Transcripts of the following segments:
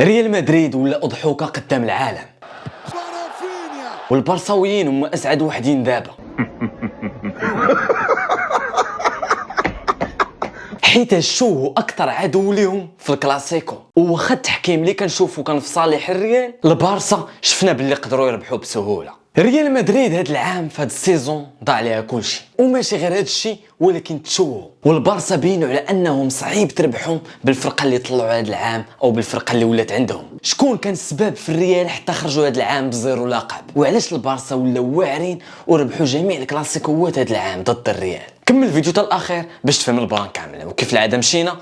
ريال مدريد ولا أضحوكة قدام العالم، والبرصاويين هما أسعد وحدين دابا. حيت الشو هو أكثر عدو ليهم في الكلاسيكو، وواخا التحكيم اللي كنشوفو كان في صالح الريال، البارسا شفنا باللي قدروا يربحوا بسهولة. ريال مدريد هاد العام في هاد السيزون ضاع ليها كلشي، وماشي غير هاد الشيء ولكن تشوهوا. والبارسا بينوا على انهم صعيب تربحوا بالفرقه اللي طلعوا هاد العام او بالفرقه اللي ولات عندهم. شكون كان السبب في الريال حتى خرجوا هاد العام بزيرو لقب؟ وعلاش البارسا ولاو واعرين وربحوا جميع الكلاسيكوات هاد العام ضد الريال؟ كمل الفيديو حتى الاخير باش تفهم البلان كامل. وكيف العاده مشينا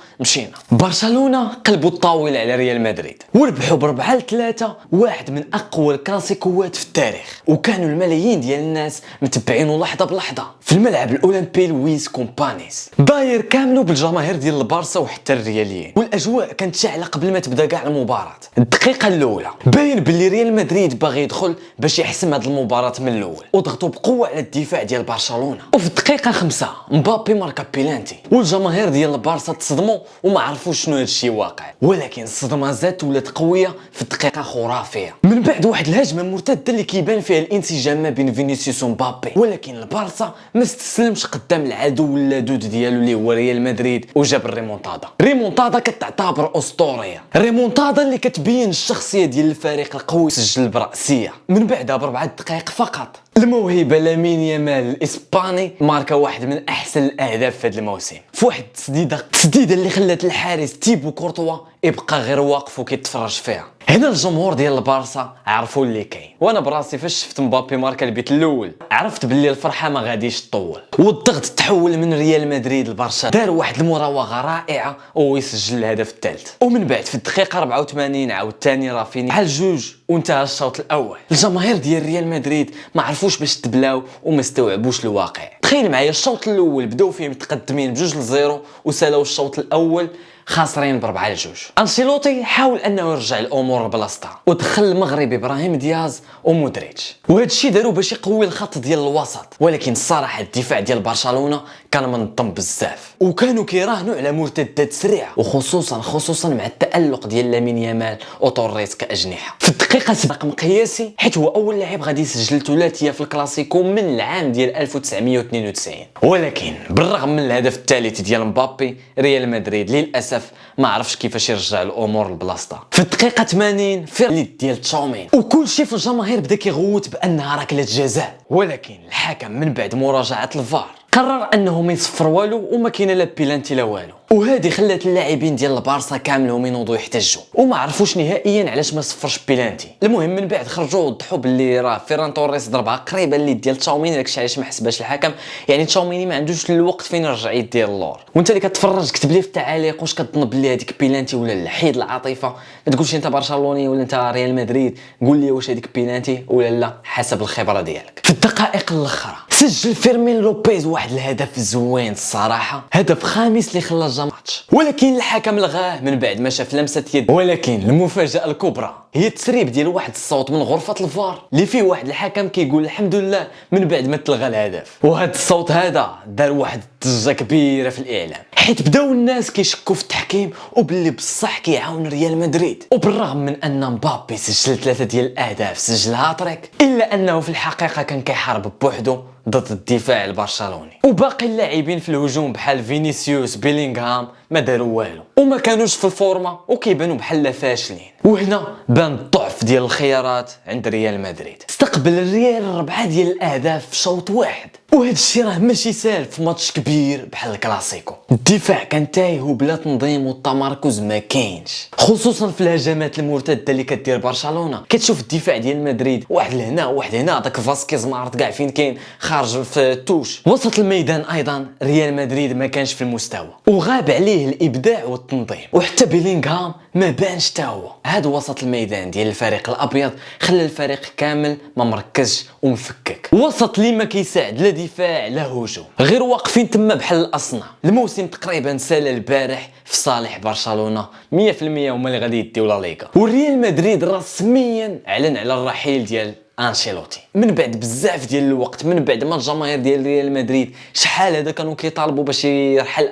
برشلونه قلبوا الطاوله على ريال مدريد وربحوا ب4-3، واحد من اقوى الكلاسيكوات في التاريخ، وكانوا الملايين ديال الناس متبعينه لحظه بلحظه في الملعب الاولمبي لويس كومبانيس، داير كاملو بالجماهير ديال البارسا وحتى الرياليين. والاجواء كانت شاعله قبل ما تبدا كاع المباراه. الدقيقه الاولى باين باللي ريال مدريد باغي يدخل باش يحسم هذه المباراه من الاول، وضغطوا بقوه على الدفاع ديال برشلونه. وفي الدقيقه 5 مبابي ماركا بيلانتي، والجماهير ديال البارسا تصدموا وما عرفوش شنو هادشي واقع. ولكن الصدمه زادت ولات قويه في الدقيقه خرافيه من بعد واحد الهجمه مرتده اللي كيبان فيها الانسجام ما بين فينيسيوس ومبابي. ولكن البارسا ما استسلمش قدام العدو اللدود ديالو اللي هو ريال مدريد، وجاب الريمونتادا كتعتبر اسطوريه. الريمونتادا اللي كتبين الشخصيه ديال الفريق القوي. سجل براسيه من بعدها ب4 دقائق فقط الموهبه لامين يامال الاسباني ماركا واحد من احسن الاهداف في هذا الموسم، في واحد التسديده اللي خلات الحارس تيبو كورتوا يبقى غير واقف وكيتفرج فيها. هنا الجمهور ديال البارسا عرفوا اللي كاين، وانا براسي فاش شفت مبابي ماركا البيت الاول عرفت باللي الفرحه ما غاديش تطول، والضغط تحول من ريال مدريد لبرشا. دار واحد المراوغه رائعه ويسجل الهدف الثالث. ومن بعد في الدقيقه 84 عاود ثاني رافيني بحال جوج وانتهى الشوط الاول. الجماهير ديال ريال مدريد ما عرفوش باش تبلاو وما استوعبوش الواقع. تخيل معايا الشوط الاول بداو فيه متقدمين ب2-0 وسالاو الشوط الاول خاسرين ب4-2. انشيلوتي حاول انه يرجع الامور لبلاصتها ودخل المغربي ابراهيم دياز ومودريتش، وهذا الشيء داروا باش يقوي الخط ديال الوسط. ولكن الصراحه الدفاع ديال برشلونه كان منظم بزاف، وكانوا كيراهنوا على مرتدات سريعه، وخصوصا مع التالق ديال لامين يامال وتوريس كاجنحه. في الدقيقه 7 رقم قياسي حيت هو اول لاعب غادي يسجل ثلاثيه في الكلاسيكو من العام ديال 1992. ولكن بالرغم من الهدف الثالث ديال مبابي ريال مدريد للاسف ما عرفش كيفاش يرجع الامور لبلاصتها. في الدقيقه 80 في اليد ديال تشاومين، وكل شيء في الجماهير بدا كيغوت بانها ركله جزاء. ولكن الحكم من بعد مراجعه الفار قرر انه ما يصفر والو وما كاين لا بيلانتي لا والو، وهذه خلات اللاعبين ديال البارسا كاملهم ينوضوا يحتجوا وما عرفوش نهائيا علاش ما صفرش بيلانتي. المهم من بعد خرجوا وضحوا باللي راه فيران توريس ضربها قريبه لليد ديال تشاوميني، داكشي علاش ما حسبهاش الحكم. يعني تشاوميني ما عندوش الوقت فين يرجع يدير اللور. وانت اللي كتفرج كتب لي في التعاليق واش كتظن بلي هذيك بيلانتي ولا لا. حيد العاطفه، ما تقولش انت برشلوني ولا انت ريال مدريد، قول لي واش هذيك بيلانتي ولا لا حسب الخبره ديالك. في الدقائق الاخرى سجل فيرمين لوبيز واحد الهدف زوين الصراحه، هدف خامس اللي خلى الماتش. ولكن الحكم لغاه من بعد ما شاف لمسه يد. ولكن المفاجاه الكبرى هي التسريب ديال واحد الصوت من غرفه الفار اللي فيه واحد الحكم كيقول الحمد لله من بعد ما تلغى الهدف. وهذا الصوت هذا دار واحد الضجه كبيره في الاعلام، حيت بداو الناس كيشكوا في التحكيم وباللي بصح كيعاون ريال مدريد. وبالرغم من ان مبابي سجل 3 ديال الاهداف سجل هاتريك، الا انه في الحقيقه كان كيحارب بوحدو ضد الدفاع البرشلوني. وباقي اللاعبين في الهجوم بحال فينيسيوس بيلينغهام ما داروا والو وما كانوش في الفورمه وكيبانوا بحال فاشلين. وهنا بان الضعف ديال الخيارات عند ريال مدريد. استقبل الريال 4 ديال الاهداف في شوط واحد، وهذا الشيء راه ماشي سهل في ماتش كبير بحال الكلاسيكو. الدفاع كان تايه وبلا تنظيم والتمركز ما كاينش، خصوصا في الهجمات المرتده اللي كدير برشلونه. كتشوف الدفاع ديال مدريد واحد لهنا واحد هنا، داك فاسكيز ما عرفت كاع فين كاين، خارج في التوش. وسط الميدان ايضا ريال مدريد ما كانش في المستوى وغاب عليه الابداع والتنظيم، وحتى بيلينغهام ما بانش حتى هو. هذا وسط الميدان ديال الفريق الابيض خلى الفريق كامل ما مركزش ومفكك. وسط اللي ما كيساعد لا دفاع لا هجوم، غير واقفين تما بحال الاصنام. الموسم تقريبا سال البارح في صالح برشلونه 100%، هما اللي غادي يديو لا ليغا. والريال مدريد رسميا اعلن على الرحيل ديال انشيلوتي. من بعد بزاف ديال الوقت، من بعد ما الجماهير ديال ريال مدريد شحال هذا كانوا كيطالبوا باش يرحل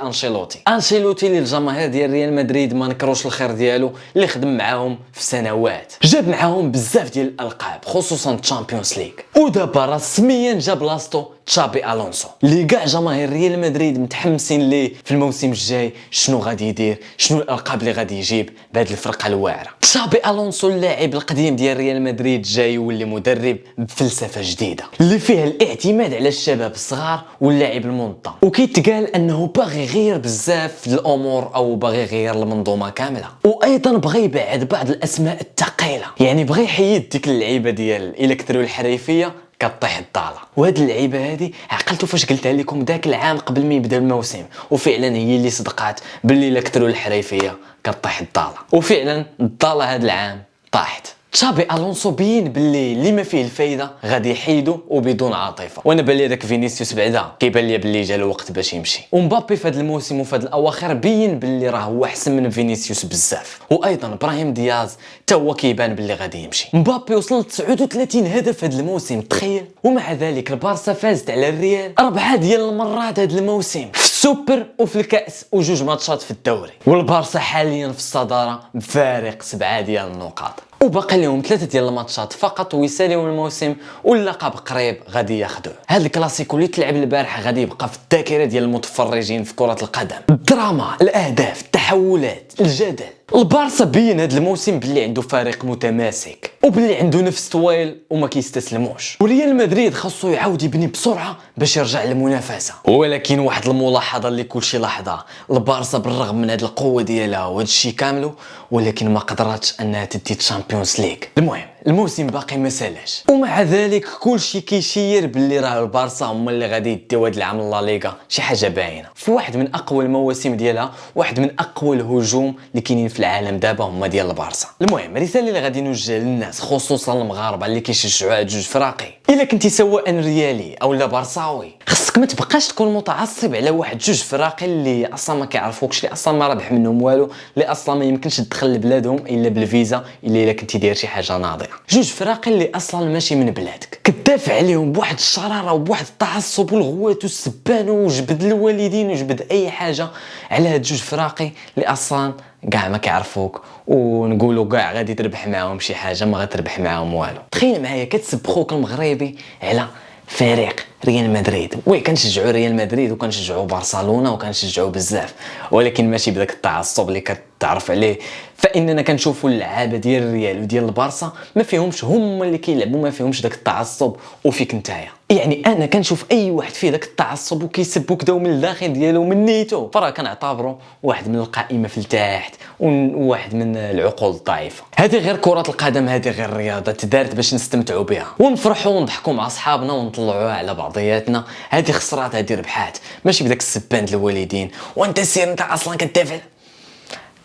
انشيلوتي اللي الجماهير ديال ريال مدريد ما نكروش الخير ديالو، اللي خدم معاهم في سنوات، جاب معاهم بزاف ديال الالقاب خصوصا الشامبيونز ليغ، ودابا رسميا جاب لاستو تشابي الونسو اللي كاع جماهير ريال مدريد متحمسين ليه في الموسم الجاي، شنو غادي يدير، شنو الالقاب اللي غادي يجيب بهذه الفرقه الواعره. تشابي الونسو اللاعب القديم ديال ريال مدريد جاي يولي مدرب بفلسفه جديده اللي فيها الاعتماد على الشباب الصغار واللاعب المنظم، وكيتقال انه باغي يغير بزاف في الامور او باغي يغير المنظومه كامله، وايضا بغى يبعد بعض الاسماء الثقيله، يعني بغى يحيد ديك اللعيبه ديال الكترو الحريفيه كطيح الضاله. وهاد اللعيبه هادي عقلتوا فاش قلتها لكم داك العام قبل ما يبدا الموسم، وفعلا هي اللي صدقات باللي الكترو الحريفيه كطيح الضاله، وفعلا الضاله هاد العام طاحت. تشابي الونسو بين باللي اللي ما فيه الفايده غادي يحيدو وبدون عاطفه، وانا بالي داك فينيسيوس بعدا كيبان لي باللي جا الوقت باش يمشي، ومبابي في هذا الموسم وفي هذا الاواخر بين باللي راه هو احسن من فينيسيوس بزاف، وايضا ابراهيم دياز تا هو كيبان باللي غادي يمشي. مبابي وصل ل 39 هدف هذا الموسم، تخيل. ومع ذلك البارسا فازت على الريال 4 ديال المرات هذا الموسم في السوبر وفي الكاس وجوج ماتشات في الدوري، والبارسا حاليا في الصداره بفارق 7 ديال النقاط، وباقي لهم 3 ديال الماتشات فقط ويساليو الموسم، واللقب قريب غادي ياخذوه. هذا الكلاسيكو اللي تلعب البارح غادي يبقى في الذاكره ديال المتفرجين في كره القدم، الدراما، الاهداف، التحولات، الجدل. البارسا بين هذا الموسم باللي عنده فريق متماسك وباللي عنده نفس طويل وما كيستسلموش، وريال مدريد خاصو يعاود يبني بسرعه باش يرجع للمنافسه. ولكن واحد الملاحظه اللي كلشي لاحظها، البارسا بالرغم من هذه القوه ديالها وهذا الشيء كامله، ولكن ما قدرتش انها تدي الشامبيونز ليغ. المهم الموسم باقي ما سالاش، ومع ذلك كلشي كيشير باللي راه البارسا هما اللي غادي يديو هذا العام لا ليغا، شي حاجه باينه في واحد من اقوى المواسم ديالها، واحد من اقوى الهجوم اللي كاينين في العالم دابا هما ديال البارسا. المهم الرساله اللي غادي نوجهها للناس خصوصا المغاربه اللي كيشجعوا هاد جوج فراقي، الا كنتي سواء ريالي او لا بارساوي، خصك ما تبقاش تكون متعصب على واحد جوج فراقي اللي اصلا ما كيعرفوكش، اللي اصلا ما رابح منهم والو، اللي اصلا ما يمكنش تدخل لبلادهم الا بالفيزا الا كنتي داير شي حاجه ناضيه. جوج فراقي اللي اصلا ماشي من بلادك، كتدافع عليهم بواحد الشراره وبواحد التعصب والغوات والسبان وجبد الوالدين وجبد اي حاجه على هاد جوج فراقي اللي اصلا كاع ما كيعرفوك، ونقولوا كاع غادي تربح معاهم شي حاجه ما غتربح معاهم والو. تخيل معايا كتسب خوك المغربي على فريق ريال مدريد. وي كنشجعوا ريال مدريد وكنشجعوا برشلونه وكنشجعوا بزاف، ولكن ماشي بداك التعصب اللي كتعرف عليه، فاننا كنشوفوا اللعابه ديال الريال وديال البارسا ما فيهمش هما اللي كيلعبوا، ما فيهمش داك التعصب وفيك نتايا. يعني انا كنشوف اي واحد فيه داك التعصب وكيسبو كدا من الداخل ديالو من نيتو، فراه كنعتبروا واحد من القائمه في التحت وواحد من العقول الضعيفه. هذه غير كره القدم، هذه غير الرياضه تدارت باش نستمتعوا بها ونفرحوا ونضحكوا مع اصحابنا ونطلعوها على بعضياتنا. هذه خسرات هذه ربحات، ماشي بداك السبان الوالدين وانت سير انت اصلا كتدافع،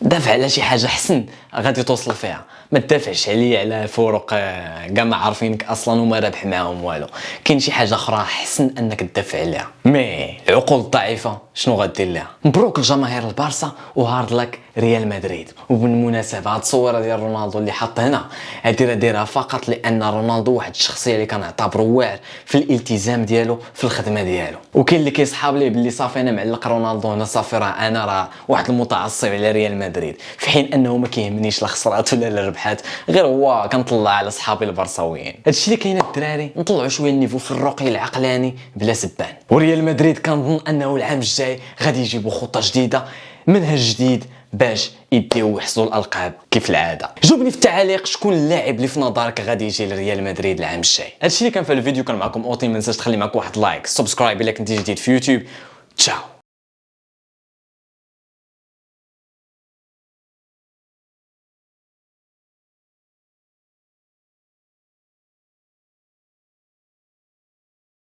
دافع على شي حاجه حسن غادي توصل فيها، ما تدافعش عليا على فرق كاع ما عارفينك اصلا وما رابح معاهم والو. كاين شي حاجه اخرى حسن انك تدافع عليها، مي العقول الضعيفه شنو غدير لها؟ مبروك لجماهير البارسا وهارد لك ريال مدريد. وبالمناسبه هاد الصوره ديال رونالدو اللي حط هنا هادي راه دايرها فقط لان رونالدو واحد الشخصيه اللي كنعتبره واعر في الالتزام ديالو في الخدمه ديالو، وكاين اللي كيصحاب ليه باللي صافي انا معلق رونالدو هنا، صافي راه انا راه واحد المتعصب على ريال مدريد، في حين انه ما كيهمنيش لا خسرات ولا الربحات، غير هو كنطلع على صحابي البرصاويين. هادشي اللي كاين الدراري، نطلعوا شويه النيفو في الرقي العقلاني بلا سبان. وريال مدريد كنظن انه العام الجاي غادي يجيبوا خطه جديده، منهج جديد باش يديو يحصلوا الالقاب كيف العاده. جاوبني في التعاليق شكون اللاعب اللي في نظرك غادي يجي لريال مدريد العام الجاي. هادشي اللي كان في الفيديو، كان معكم اوتي، ما تنساش تخلي معك واحد لايك، سبسكرايب الا كنتي جديد في يوتيوب. تشاو.